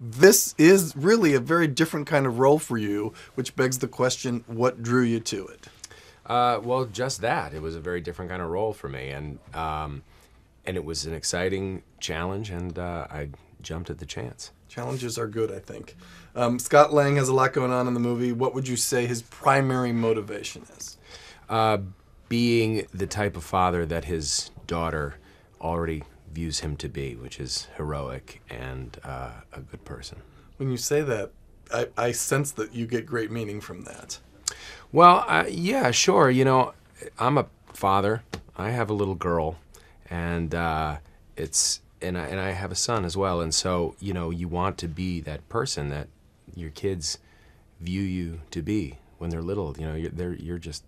this is really a very different kind of role for you, which begs the question, what drew you to it? Well, just that. It was a very different kind of role for me, and it was an exciting challenge, and I jumped at the chance. Challenges are good, I think. Scott Lang has a lot going on in the movie. What would you say his primary motivation is? Being the type of father that his daughter already views him to be, which is heroic and a good person. When you say that, I sense that you get great meaning from that. Well, yeah, sure. You know, I'm a father. I have a little girl, and I have a son as well. And so, you know, you want to be that person that your kids view you to be when they're little. You know, you're just.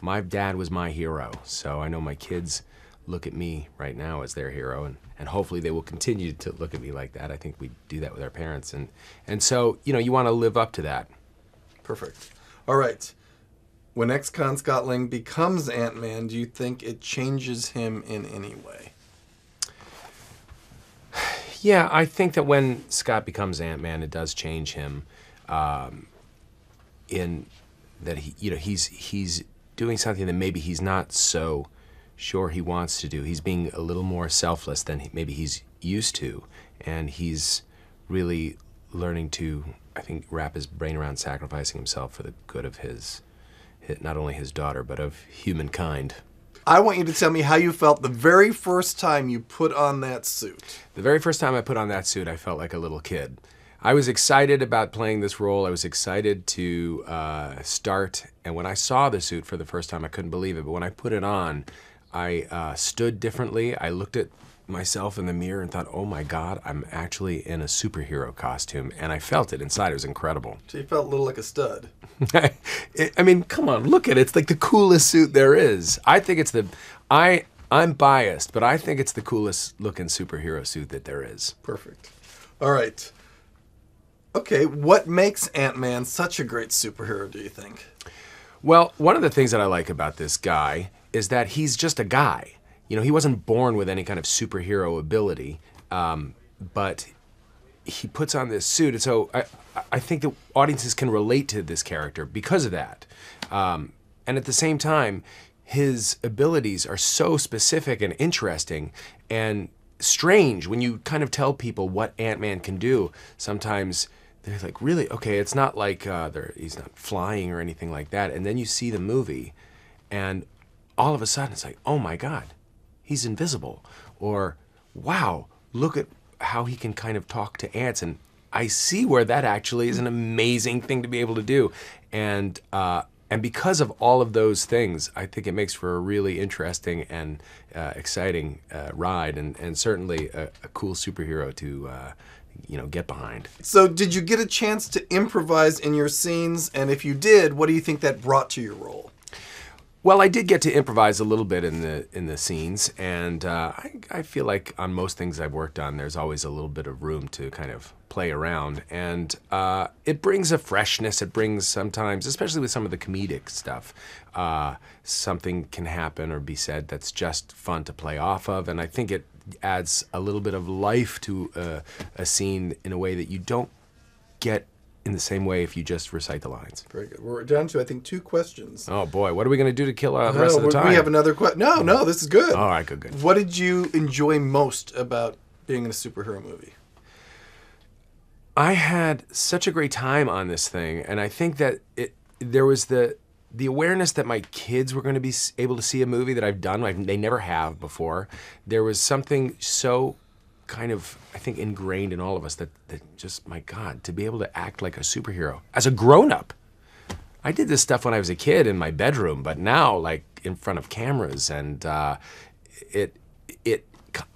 My dad was my hero, so I know my kids look at me right now as their hero, and hopefully they will continue to look at me like that. I think we do that with our parents, and so, you know, you want to live up to that. Perfect. All right. When ex-con Scott Lang becomes Ant-Man, do you think it changes him in any way? Yeah, I think that when Scott becomes Ant-Man, it does change him. In that he's doing something that maybe he's not so sure he wants to do. He's being a little more selfless than maybe he's used to, and he's really learning to, I think, wrap his brain around sacrificing himself for the good of not only his daughter, but of humankind. I want you to tell me how you felt the very first time you put on that suit. The very first time I put on that suit, I felt like a little kid. I was excited about playing this role. I was excited to start, and when I saw the suit for the first time, I couldn't believe it. But when I put it on, I stood differently. I looked at myself in the mirror and thought, oh my God, I'm actually in a superhero costume. And I felt it inside. It was incredible. So you felt a little like a stud. I mean, come on, look at it. It's like the coolest suit there is. I think it's I'm biased, but I think it's the coolest looking superhero suit that there is. Perfect. All right. Okay, what makes Ant-Man such a great superhero, do you think? Well, one of the things that I like about this guy is that he's just a guy. You know, he wasn't born with any kind of superhero ability, but he puts on this suit, and so I think that audiences can relate to this character because of that. And at the same time, his abilities are so specific and interesting and strange when you kind of tell people what Ant-Man can do. Sometimes they're like, really? Okay, it's not like he's not flying or anything like that. And then you see the movie, and all of a sudden it's like, oh my God, he's invisible. Or, wow, look at how he can kind of talk to ants. And I see where that actually is an amazing thing to be able to do. And because of all of those things, I think it makes for a really interesting and exciting ride, and certainly a cool superhero to get behind. So did you get a chance to improvise in your scenes? And if you did, what do you think that brought to your role? Well, I did get to improvise a little bit in the scenes, and I feel like on most things I've worked on, there's always a little bit of room to kind of play around, and it brings a freshness. It brings sometimes, especially with some of the comedic stuff, something can happen or be said that's just fun to play off of, and I think it adds a little bit of life to a scene in a way that you don't get in the same way if you just recite the lines. Very good. We're down to, I think, 2 questions. Oh boy, what are we going to do to kill the rest of the time? We have another question. No, this is good. All right, good. What did you enjoy most about being in a superhero movie? I had such a great time on this thing, and I think that there was the awareness that my kids were going to be able to see a movie that I've done. They never have before. There was something so kind of, I think, ingrained in all of us that just, my God, to be able to act like a superhero as a grown-up. I did this stuff when I was a kid in my bedroom, but now, like, in front of cameras, and I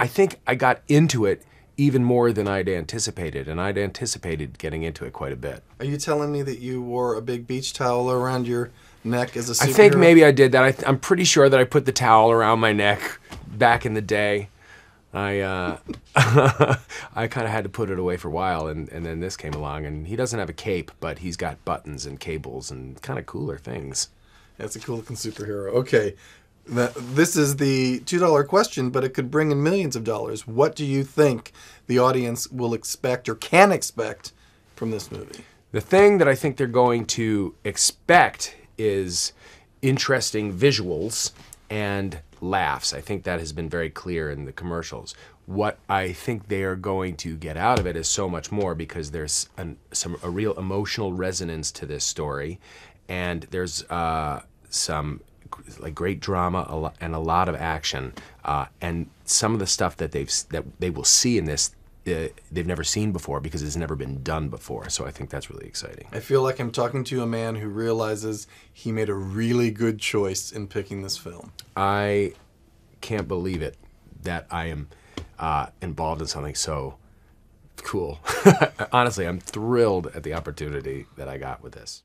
think I got into it even more than I'd anticipated, and I'd anticipated getting into it quite a bit. Are you telling me that you wore a big beach towel around your neck as a superhero? I think maybe I did that. I'm pretty sure that I put the towel around my neck back in the day. I kind of had to put it away for a while, and then this came along, and he doesn't have a cape, but he's got buttons and cables and kind of cooler things. That's a cool looking superhero. Okay, This is the $2 question, but it could bring in millions of dollars. What do you think the audience will expect or can expect from this movie? The thing that I think they're going to expect is interesting visuals and laughs. I think that has been very clear in the commercials. What I think they are going to get out of it is so much more, because there's a real emotional resonance to this story, and there's some like great drama and a lot of action, and some of the stuff that they will see in this they've never seen before, because it's never been done before. So I think that's really exciting. I feel like I'm talking to a man who realizes he made a really good choice in picking this film. I can't believe it that I am involved in something so cool. Honestly, I'm thrilled at the opportunity that I got with this.